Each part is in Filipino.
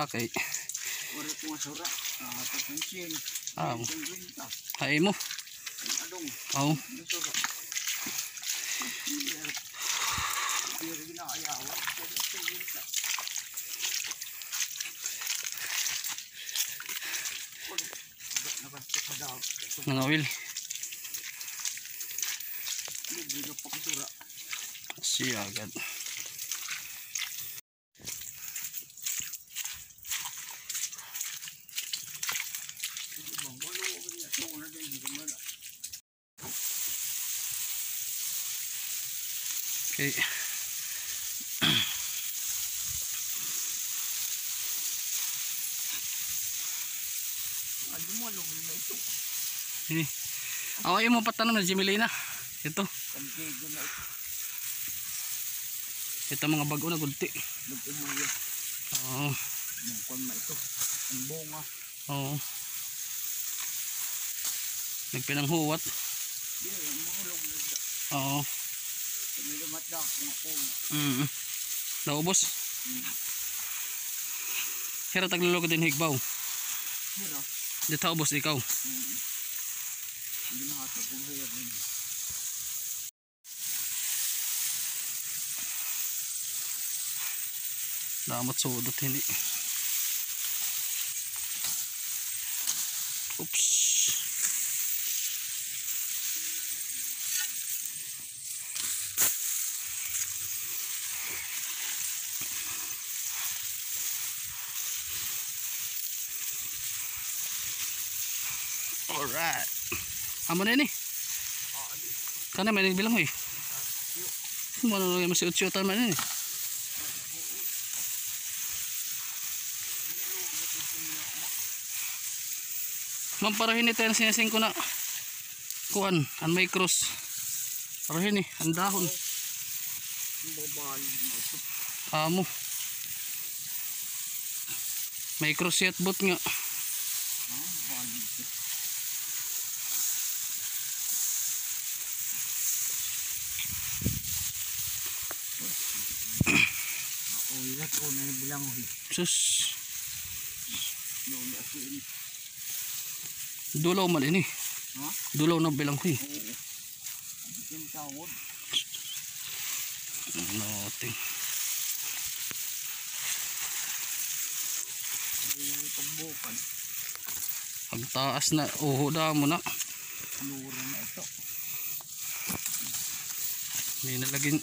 kay ora ko masura tatansin hay mo adong oh masura diri na ayawa nangawil libre pa kusura siya agad. Okay. ano mo lugi na ito Ini. Ako yung mga patanong na Jimelina. Ito. kantigo na ito Ito mga bago na gulti. lugi mo yan Oo. mungkon na ito ang bunga Oo. Nagpinanghuwat. yun ang mahulog na ito Oo. lumat na ako Naubos. Hira taglulog din higbaw. hira Dito ubos ikaw. hindi nakatapong hira rin Damat sudot hindi. Oops. Alright. Amo na ini. Kana may nagbilang mo eh. Ano na masih utyo tayo man ini. Mamparahin ito yung sinasing ko na kuan, ang may cross. Parahin eh, ang dahon. Amo. May cross yet boot nga. ulat o na bilang Sus. Dulaw man ini. ha Dulaw na bilang ko eh. yung tawod Nothing. yung pagbukan Ang taas na uho da mo na. luro na ito May nalagin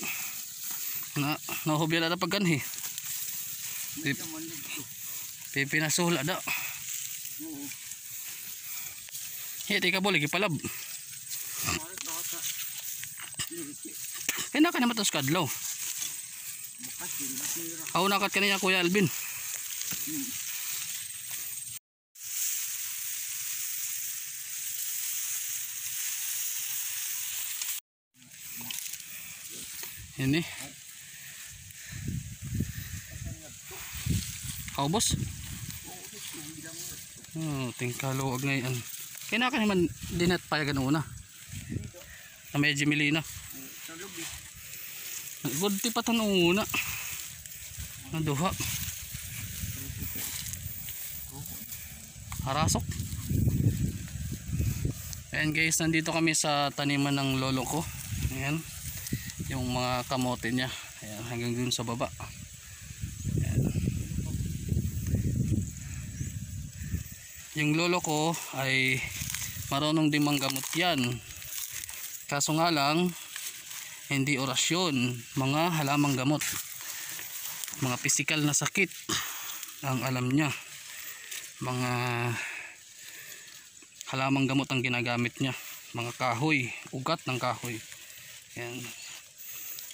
na nahubya na pagganhi. may naman dito Pipinasula da. oo Hiti ka boleh gipalab. mahal baka liriti Kaya naka naman ito sa kadlaw. bakas yung nasira Ako nakat kanina Kuya Alvin. Ini. Haubos. Oh, tingkaluwag ngayon. Kaya naka naman dinat payagan una. Na may Jimelina. sa lubi Gudti pa tanong una. Naduha. Harasok. Ayan guys, nandito kami sa taniman ng lolo ko. Ayan. Yung mga kamote niya. Ayan, hanggang dun sa baba. Ayan. Yung lolo ko ay marunong din manggamot yan. Kaso nga lang, hindi orasyon, mga halamang gamot, mga pisikal na sakit ang alam niya, mga halamang gamot ang ginagamit niya, mga kahoy, ugat ng kahoy. Yan.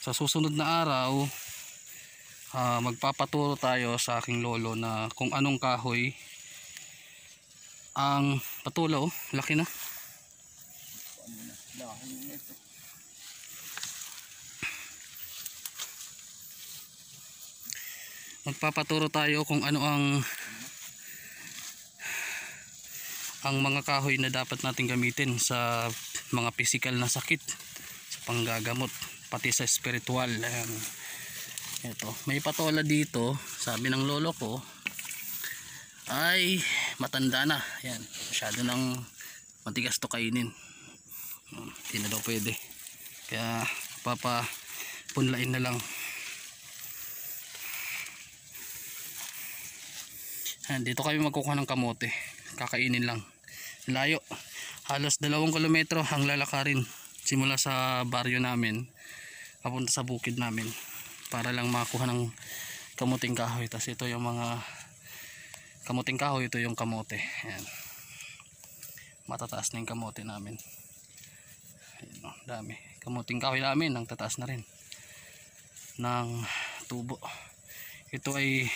Sa susunod na araw, magpapaturo tayo sa aking lolo na kung anong kahoy ang patula. Oh, laki na. dahon nito Magpapaturo tayo kung ano ang mga kahoy na dapat natin gamitin sa mga physical na sakit, sa panggagamot, pati sa spiritual. Ayan. Ito, may patola dito, sabi ng lolo ko, ay matanda na. Yan, masyado nang matigas to kainin. Hindi na daw pwede, kaya papapunlain na lang. Yan, dito kami magkukuha ng kamote, kakainin lang. Layo, halos 2 kilometro ang lalakarin simula sa baryo namin papunta sa bukid namin para lang makakuha ng kamuting kahoy. Tapos ito yung mga kamuting kahoy, ito yung kamote. Ayan, matataas na yung kamote namin. Ayan, oh, dami kamuting kahoy namin, ang tataas na rin ng tubo. Ito ay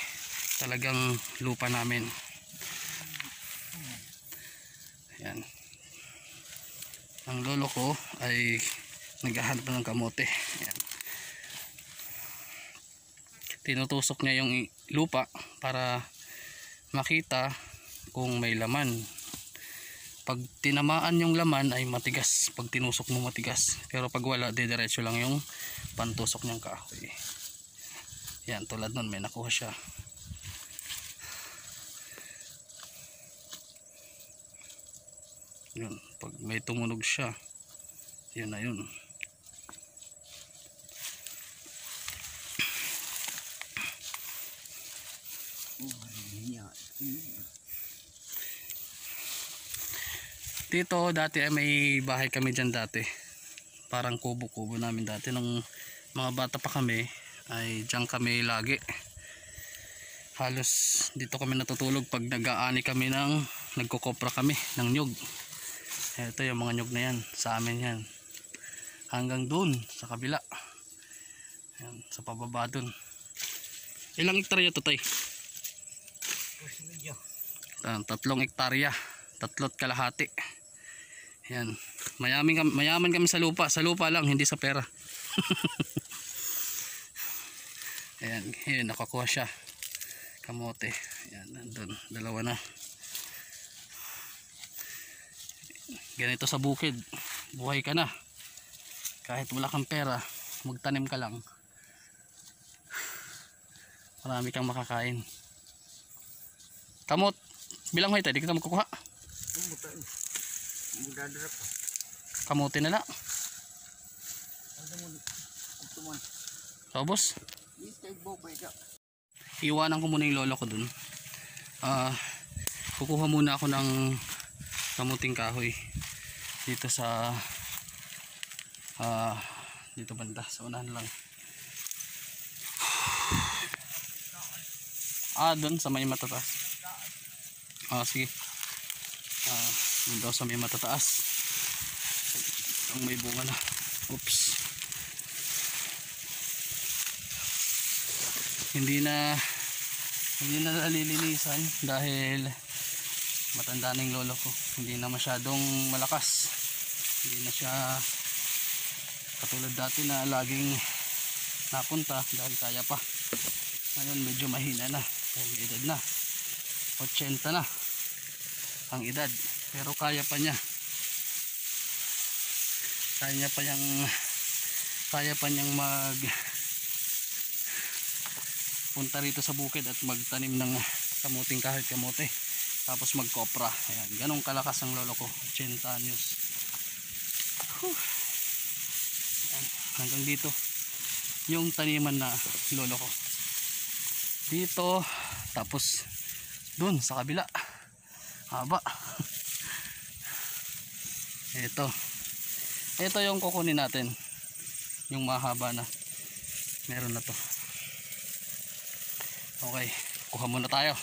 talagang lupa namin. Ayan, ang lolo ko ay naghahanap ng kamote. Ayan, tinutusok niya yung lupa para makita kung may laman. Pag tinamaan yung laman ay matigas, pag tinusok mo matigas, pero pag wala, diretso lang yung pantusok niyang kahoy. Yan, tulad nun may nakuha siya. Yun, pag may tumunog siya, yun na yun. Dito dati ay may bahay kami dyan dati, parang kubo-kubo namin dati nung mga bata pa kami, ay dyan kami lagi. Halos dito kami natutulog pag nag-aani kami ng, nagkukopra kami ng nyug. Ito yung mga nyug na yan, sa amin yan, hanggang dun sa kabila. Yan, sa pababa dun. Ilang hektarya to, tay? 3 hektarya, 3.5 kalahati. Yan, mayaman kami sa lupa lang, hindi sa pera. Ayan, yun, nakakuha siya kamote. Ayan, nandun, 2 na. Ganito sa bukid, buhay ka na kahit wala kang pera, magtanim ka lang, marami kang makakain. Kamot, bilang hoy tayo, di kita magkukuha. Kamote na lang. Tapos iwanan ko muna yung lolo ko dun. Kukuha muna ako ng kamuting kahoy dito sa dito banda sa unahan lang. Doon sa may matataas. Sige. Doon daw sa may matataas. Ang may bunga na. Oops. Hindi na nalilinisan dahil matanda na yung lolo ko. Hindi na masyadong malakas. Hindi na siya katulad dati na laging napunta dahil kaya pa. Ngayon medyo mahina na dahil may edad na, 80 na ang edad, pero kaya pa niyang mag punta rito sa bukid at magtanim ng kamuting kahit kamote, tapos magkopra. Ayan, ganong kalakas ang lolo ko, 80 anyos. Ayan, hanggang dito yung taniman na lolo ko dito, tapos dun sa kabila haba. ito yung kukunin natin, yung mahaba na meron na to. Okay, kuha muna tayo.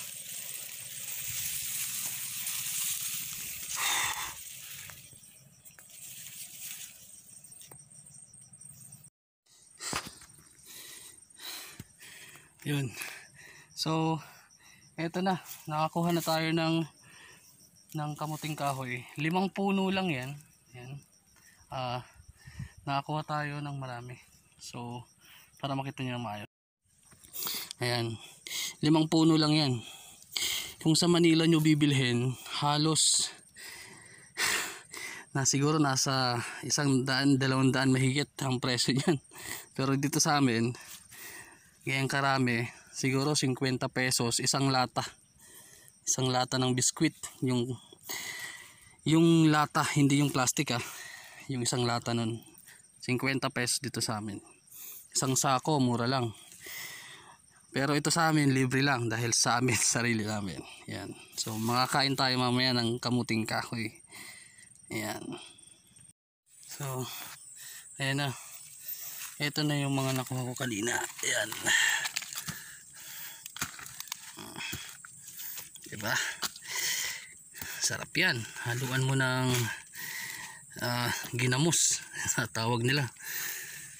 Yun. So, eto na, nakakuha na tayo ng kamuting kahoy. 5 puno lang yan. Yan. Nakakuha tayo ng marami. So, para makita niyo na maayos. Ayan. 5 puno lang yan. Kung sa Manila nyo bibilhin, halos siguro nasa 100, 200 mahigit ang presyo niyan. Pero dito sa amin, gayang karami, siguro 50 pesos isang lata. isang lata ng biskwit, yung lata, hindi yung plastic yung isang lata nun 50 pesos dito sa amin. Isang sako mura lang, pero ito sa amin libre lang dahil sa amin sarili namin. Yan, so makakain tayo mamaya ng kamuting kahoy. Yan, so ayan na, ito na yung mga nakuha ko kanina. Yan, diba, sarap yan. Haluan mo ng ginamos tawag nila,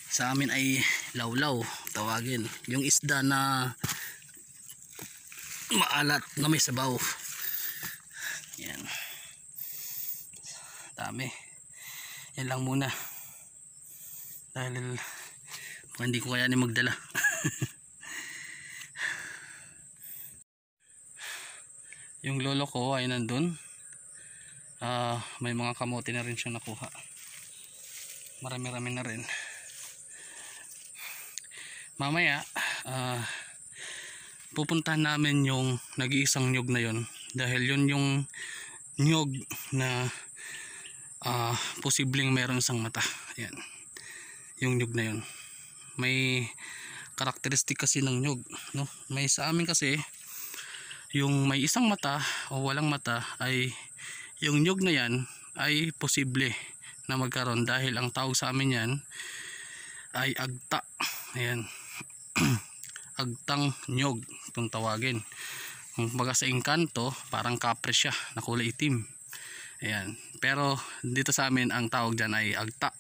sa amin ay lawlaw tawagin, yung isda na maalat na may sabaw. Yan, dami. Yan lang muna dahil hindi ko kayanin magdala. Yung lolo ko ay nandun, may mga kamote na rin siyang nakuha, marami-rami na rin. Mamaya pupuntahan namin yung nag-iisang nyug na yon, dahil yun yung nyug na posibleng meron isang mata. Yan, yung nyug na yun, may karakteristik kasi ng nyug, no? May sa amin kasi yung may isang mata o walang mata, ay yung nyug na yan ay posible na magkaroon, dahil ang tawag sa amin yan ay agta. Ayan, agtang nyug itong tawagin. Kung baga sa engkanto, parang kapre siya na kulay itim. Ayan, pero dito sa amin ang tawag dyan ay agta,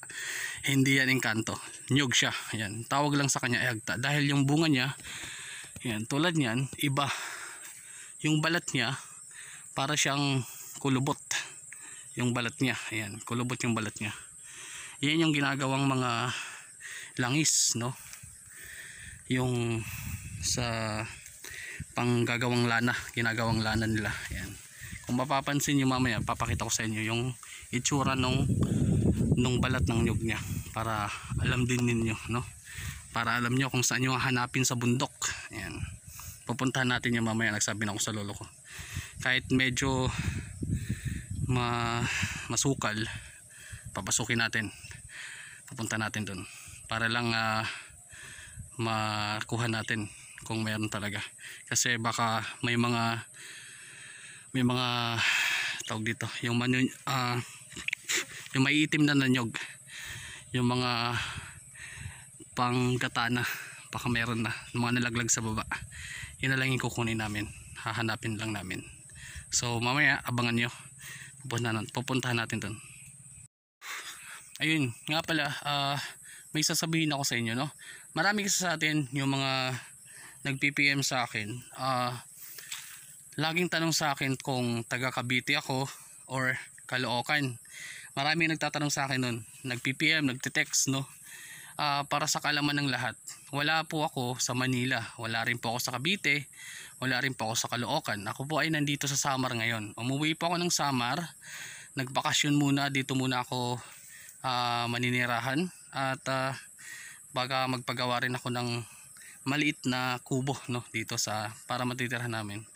hindi yan engkanto, nyug siya. Ayan, tawag lang sa kanya ay agta dahil yung bunga niya, ayan, tulad niyan, iba yung balat niya, para siyang kulubot yung balat niya. Ayan, kulubot yung balat niya. Yan yung ginagawang mga langis, no? Yung sa panggagawang lana, ginagawang lana nila. Ayan, kung mapapansin nyo mamaya, papakita ko sa inyo yung itsura nung balat ng nyug niya, para alam din ninyo, no? Para alam nyo kung saan nyo hanapin sa bundok. Ayan, pupuntahan natin yung mamaya, nagsabi na ako sa lolo ko. Kahit medyo masukal, papasukin natin, pupunta natin dun, para lang makuha natin kung meron talaga. Kasi baka may mga tawag dito, yung yung maiitim na nanyog, yung mga panggatana, baka meron na mga nalaglag sa baba. Yun na lang yung kukunin namin, hahanapin lang namin. So mamaya abangan nyo, pupuntahan natin dun. Ayun nga pala, may sasabihin ako sa inyo, no? Marami kasi sa atin yung mga nag-PPM sa akin, laging tanong sa akin kung taga Cavite ako or Caloocan. Marami nagtatanong sa akin nun, nag-PPM, nagte-text, no? Para sa kaalaman ng lahat, wala po ako sa Manila, wala rin po ako sa Cavite, wala rin po ako sa Caloocan. Ako po ay nandito sa Samar ngayon. Umuwi po ako ng Samar, nagbakasyon muna, dito muna ako maninirahan, at baga magpagawa rin ako ng maliit na kubo, no, dito para matitirahan namin.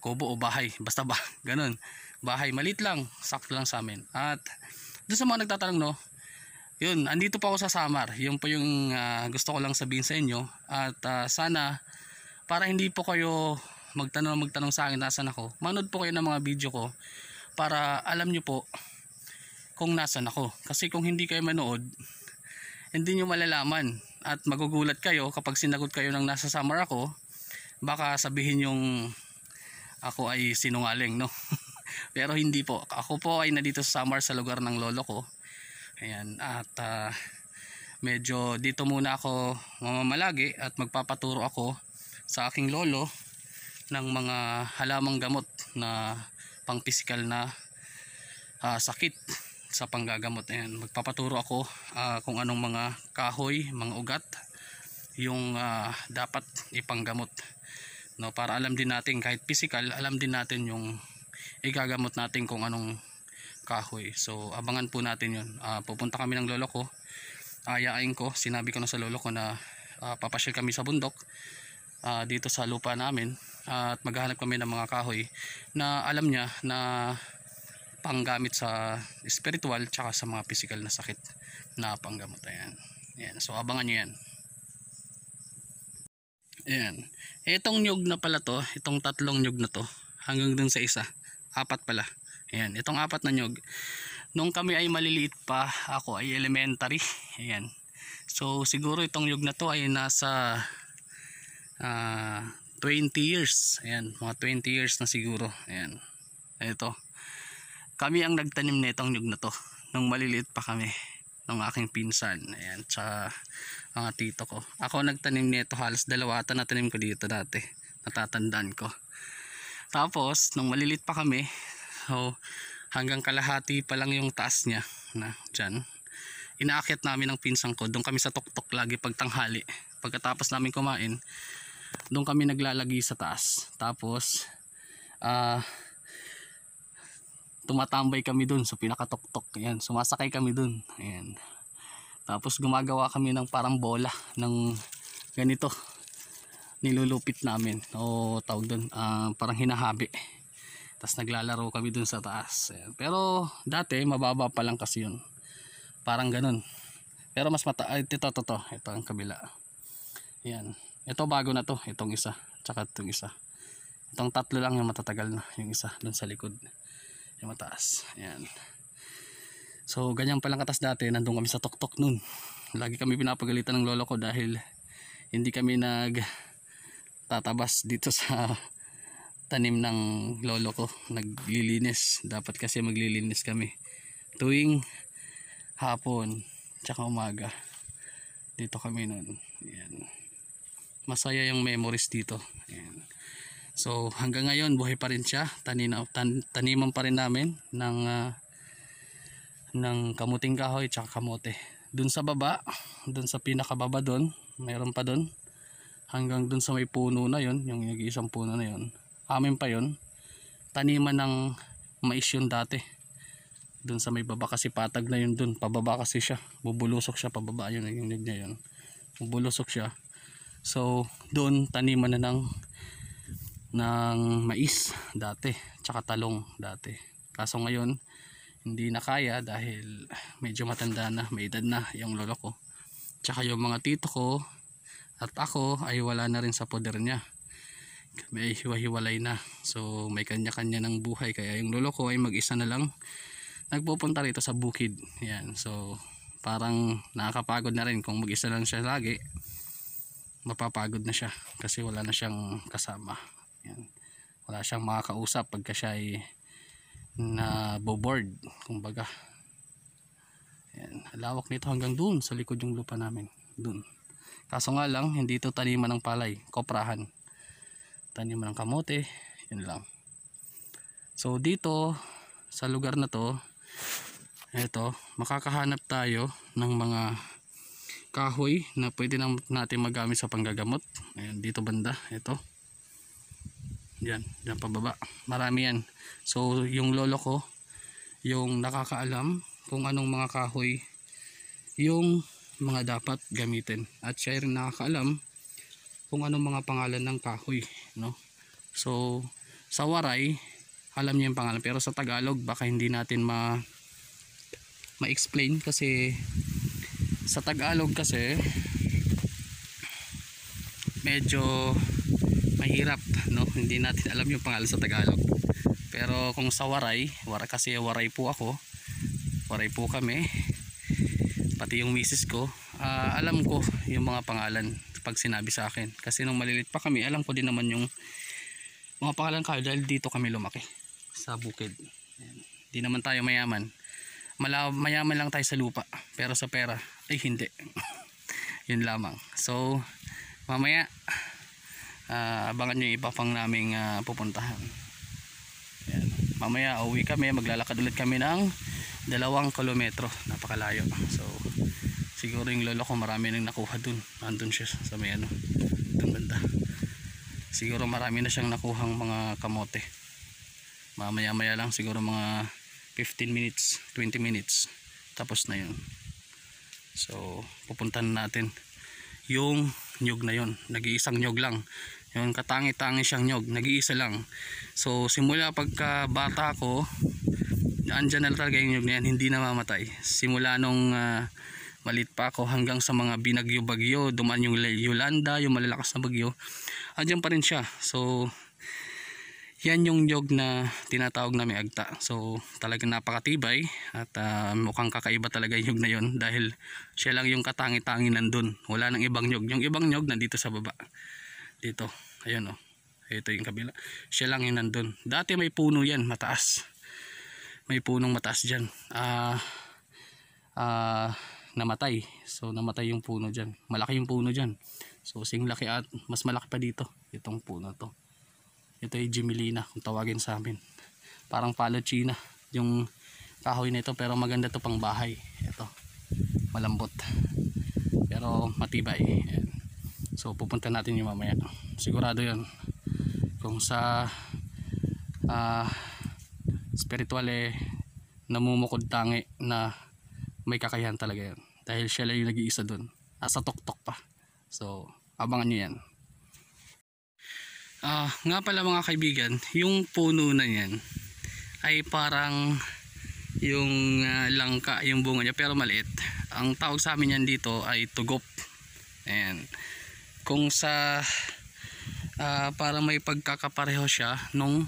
Kubo o bahay, basta ganun, bahay maliit lang, sakto lang sa amin. At doon sa mga nagtatanong, no, yun, andito pa ako sa Samar. Yun po yung gusto ko lang sabihin sa inyo. At sana, para hindi po kayo magtanong sa akin nasan ako, manood po kayo ng mga video ko, para alam nyo po kung nasan ako. Kasi kung hindi kayo manood, hindi nyo malalaman, at magugulat kayo kapag sinagot kayo ng nasa Samar ako. Baka sabihin yung ako ay sinungaling, no? Pero hindi po, ako po ay nandito sa Samar, sa lugar ng lolo ko. Ayan, at medyo dito muna ako mamamalagi, at magpapaturo ako sa aking lolo ng mga halamang gamot na pang pisikal na sakit sa panggagamot. Ayan, magpapaturo ako kung anong mga kahoy, mga ugat yung dapat ipanggamot, no, para alam din natin, kahit pisikal, alam din natin yung igagamot natin kung anong kahoy. So abangan po natin yun. Pupunta kami ng lolo ko, ayain ko, sinabi ko na sa lolo ko na papasyal kami sa bundok, dito sa lupa namin, at maghahanap kami ng mga kahoy na alam niya na panggamit sa spiritual tsaka sa mga physical na sakit na panggamot. Ayan. So abangan nyo yan. Ayan. Itong nyug na pala to, itong tatlong nyug na to, hanggang dun sa isa, 4 pala. Ayan, itong 4 na nyug, nung kami ay maliliit pa, ako ay elementary. Ayan. So siguro itong nyug na to ay nasa 20 years. Ayan, mga 20 years na siguro. Ayan. Ito. Kami ang nagtanim nitong nyug na to nung maliliit pa kami, ng aking pinsan. Ayan, tsaka mga tito ko. Ako nagtanim nito, halos 2 ata na tanim ko dito dati. Natatandaan ko. Tapos, nung maliliit pa kami, so hanggang kalahati pa lang yung taas niya na dyan. Inaakyat namin ng pinsan ko. Doon kami sa tuktok lagi pag tanghali. Pagkatapos namin kumain, doon kami naglalagi sa taas. Tapos, tumatambay kami dun sa pinakatuktok. Ayan, sumasakay kami dun. Ayan. Tapos gumagawa kami ng parang bola ng ganito. Nilulupit namin. O tawag dun, parang hinahabi. Tapos naglalaro kami dun sa taas. Ayan. Pero dati mababa pa lang kasi yun. Parang ganun. Pero mas ito ang kabila. Ayan. Ito bago na to. Itong isa. Tsaka itong isa. Itong 3 lang yung matatagal na. Yung isa dun sa likod. Yung mataas. Ayan. So ganyan palang katas dati. Nandun kami sa tuktok nun. Lagi kami pinapagalitan ng lolo ko dahil hindi kami tatabas dito sa tanim ng lolo ko. Naglilinis. Dapat kasi maglilinis kami tuwing hapon tsaka umaga. Dito kami nun. Ayan. Masaya yung memories dito. Ayan. So hanggang ngayon buhay pa rin siya. Taniman pa rin namin ng kamuting kahoy tsaka kamote. Dun sa baba, dun sa pinakababa dun, mayroon pa dun. Hanggang dun sa may puno na yun, yung nag-iisang puno na yun. Amin pa yun. Taniman ng mais yun dati. Dun sa may baba kasi patag na yun dun. Pababa kasi siya. Bubulusok siya pababa yun. Yung nig niya yun. Bubulusok siya. So dun taniman na ng mais dati. Tsaka talong dati. Kaso ngayon hindi na kaya dahil medyo matanda na, may edad na yung lolo ko. Tsaka yung mga tito ko at ako ay wala na rin sa poder niya. May hiwa-hiwalay na. So may kanya-kanya ng buhay. Kaya yung lolo ko ay mag-isa na lang nagpupunta rito sa bukid. Yan. So parang nakakapagod na rin kung mag-isa lang siya lagi. Mapapagod na siya kasi wala na siyang kasama. Yan. Wala siyang makakausap pagka siya ay na boboard kumbaga. Ayan, lawak nito hanggang dun sa likod yung lupa namin dun. Kaso nga lang hindi ito taniman ng palay, koprahan, taniman ng kamote, yun lang. So dito sa lugar na to, eto, makakahanap tayo ng mga kahoy na pwede natin magamit sa panggagamot. Ayan, dito banda, ito. Yan pababa. Marami yan. So yung lolo ko yung nakakaalam kung anong mga kahoy yung mga dapat gamitin. At siya rin nakakaalam kung anong mga pangalan ng kahoy, no? So sa Waray alam niya yung pangalan, pero sa Tagalog baka hindi natin ma-explain kasi sa Tagalog kasi medyo mahirap, no? Hindi natin alam yung pangalan sa Tagalog. Pero kung sa Waray kasi Waray po ako, Waray po kami, pati yung misis ko, alam ko yung mga pangalan pag sinabi sa akin. Kasi nung malilit pa kami, alam ko din naman yung mga pangalan kayo dahil dito kami lumaki sa bukid. Hindi naman tayo mayaman. Mayaman lang tayo sa lupa, pero sa pera ay hindi. Yun lamang. So mamaya abangan nyo yung iba pang naming pupuntahan. Ayan. Mamaya uwi kami, maglalakad ulit kami ng 2 kilometro, napakalayo. So siguro yung lolo ko marami nang nakuha dun. Andun siya sa may dun banda. Siguro marami na siyang nakuhang mga kamote. Mamaya maya lang siguro mga 15 minutes 20 minutes tapos na yun. So pupuntahan natin yung nyug na yon, nag-iisang nyug lang. Yun, katangi-tangi siyang nyug, nag-iisa lang. So simula pagka bata ko, andyan na talaga yung nyug na yan, hindi namamatay. Simula nung maliit pa ako hanggang sa mga binagyo-bagyo, dumaan yung Yolanda, yung malalakas na bagyo, andyan pa rin siya. So yan yung nyog na tinatawag na may agta. So talagang napakatibay at mukhang kakaiba talaga yung nyog na yun, dahil siya lang yung katangi-tangi nandun, wala nang ibang nyog. Yung ibang nyog nandito sa baba, dito, ayun oh, ito yung kabila, siya lang yung nandun. Dati may puno yan, mataas, may punong mataas dyan, namatay. So namatay yung puno dyan, malaki yung puno dyan. So sing laki, at mas malaki pa dito itong puno to. Ito ay Jimelina kung tawagin sa amin, parang Palachina yung kahoy na ito, pero maganda to pang bahay. Ito malambot pero matibay. Ayan. So pupunta natin yung mamaya, sigurado yun. Kung sa spiritual namumukod tangi na may kakayahan talaga yan, dahil siya lang yung nag-iisa dun, sa tuktok pa. So abangan nyo yan. Nga pala mga kaibigan, yung puno na yan ay parang yung langka yung bunga niya, pero maliit. Ang tawag sa amin yan dito ay tugop. Ayan. Kung sa parang may pagkakapareho siya nung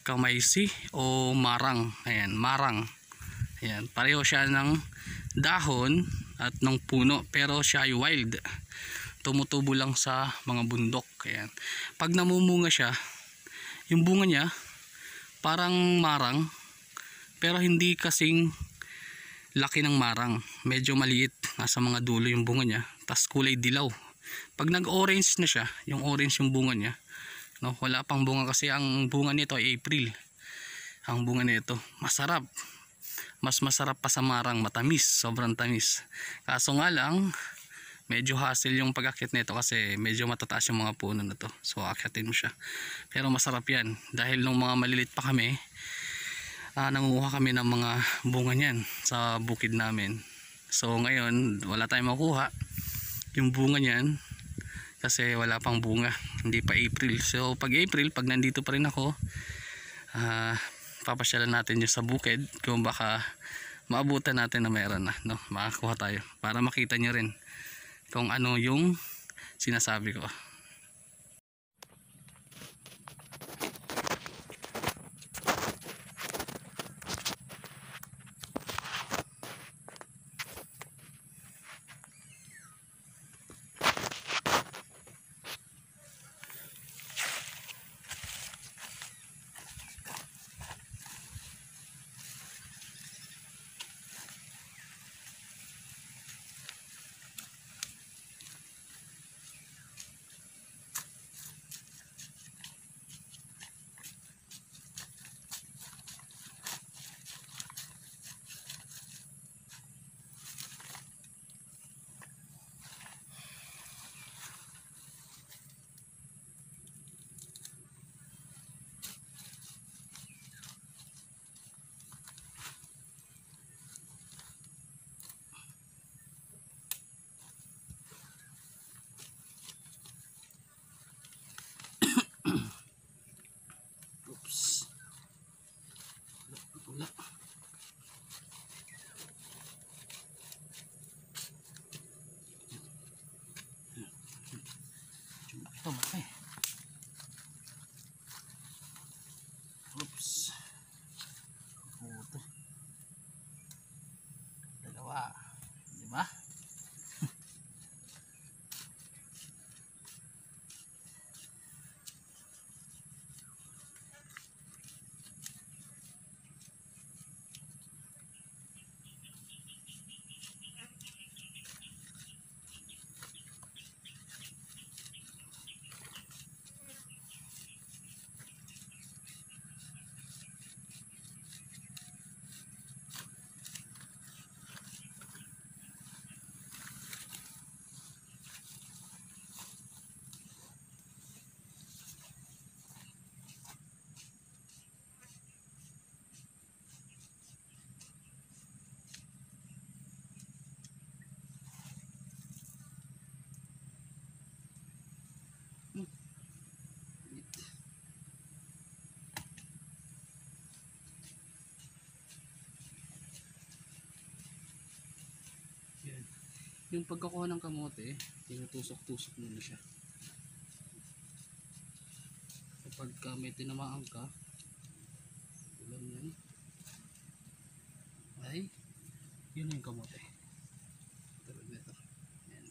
kamaysi o marang. Ayan, marang. Ayan, pareho siya ng dahon at ng puno, pero siya ay wild, tumutubo lang sa mga bundok. Ayan. Pag namumunga siya, yung bunga niya parang marang, pero hindi kasing laki ng marang, medyo maliit, nasa mga dulo yung bunga niya, tas kulay dilaw. Pag nag-orange na siya, yung orange yung bunga niya, no, wala pang bunga kasi ang bunga nito ay April. Ang bunga nito masarap, mas masarap pa sa marang, matamis, sobrang tamis. Kaso nga lang medyo hassle yung pag-akyat nito kasi medyo matataas yung mga puno na to, so akyatin mo siya. Pero masarap yan, dahil nung mga malilit pa kami, nangunguha kami ng mga bunga niyan sa bukid namin. So ngayon wala tayong makuha yung bunga niyan kasi wala pang bunga, hindi pa April. So pag April, pag nandito pa rin ako, papasyalan natin yung sa bukid, kung baka maabutan natin na meron na, no, makakuha tayo para makita nyo rin kung ano yung sinasabi ko. Ito malaki. Oops. Puto. Dalawa. Diba? yung pagkakuha ng kamote, tinutusok-tusok muna siya. Kapag may tinamaan ka, ulan yan, ay, yun yung kamote. Tulad nito. Yan.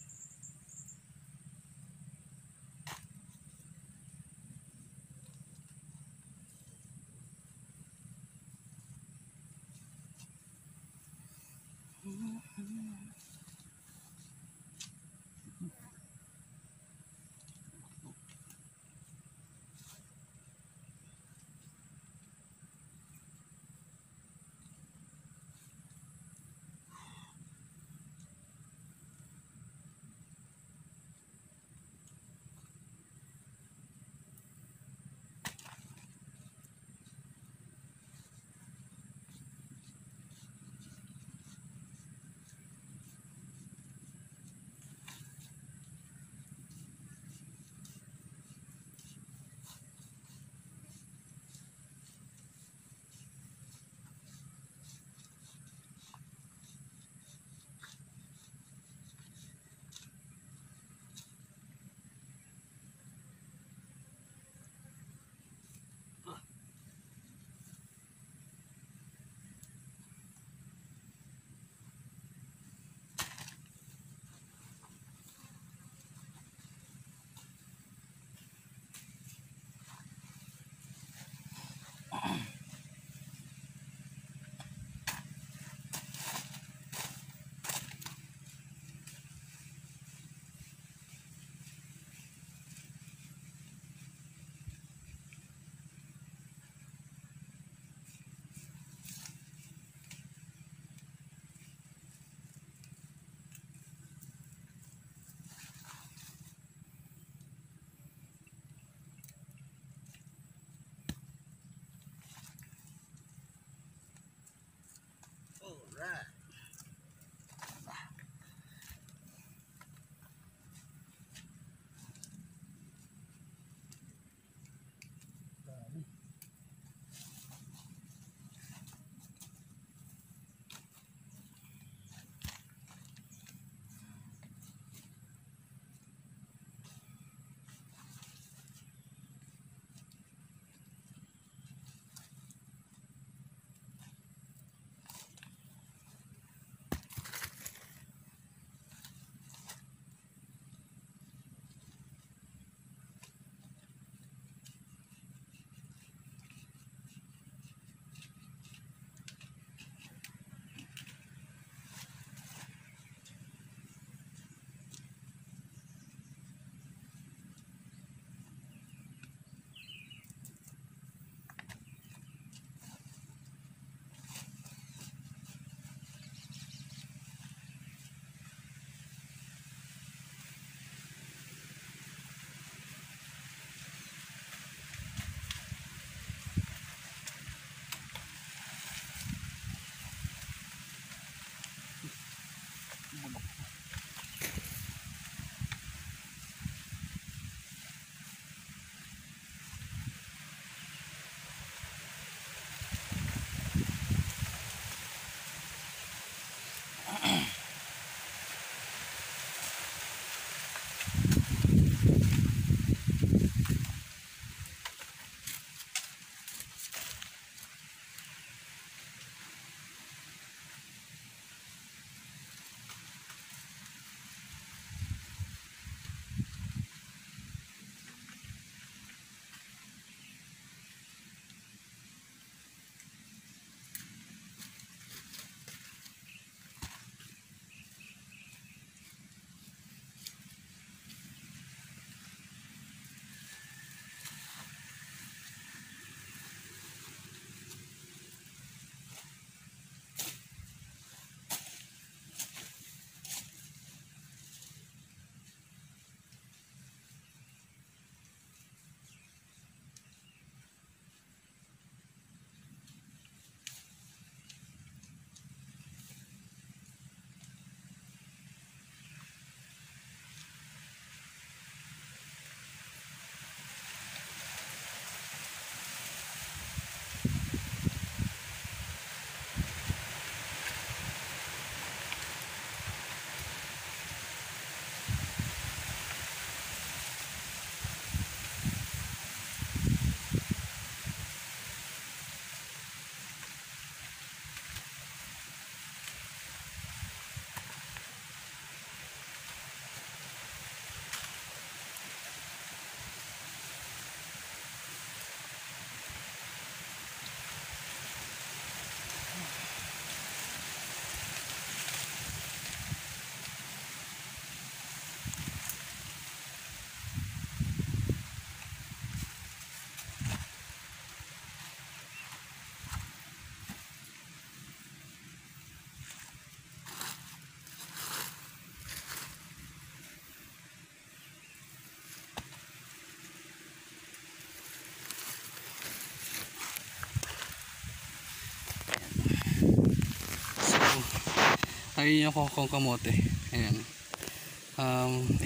Ayun yung kokong kamote. Ayan.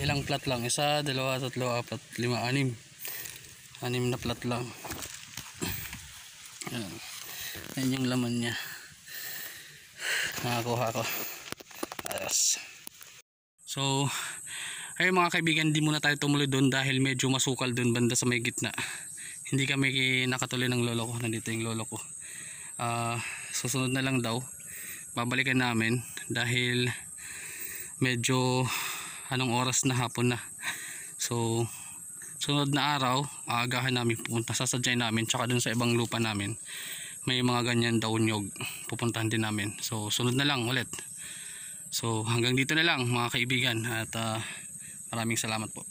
Ilang plat lang? 1, 2, 3, 4, 5, 6. 6 na plat lang. Ayan. Ayan yung laman niya. Nakakuha ko. Ayos. So, ayun mga kaibigan, di muna tayo tumuloy doon dahil medyo masukal doon banda sa may gitna. Hindi kami nakatuloy ng lolo ko. Nandito yung lolo ko. Susunod na lang daw. Babalikan namin dahil medyo anong oras na, hapon na. So, sunod na araw, aagahan namin pupunta. Sasadyain namin. Tsaka dun sa ibang lupa namin. May mga ganyan daw nyog. Pupuntahan din namin. So, sunod na lang ulit. So hanggang dito na lang mga kaibigan at maraming salamat po.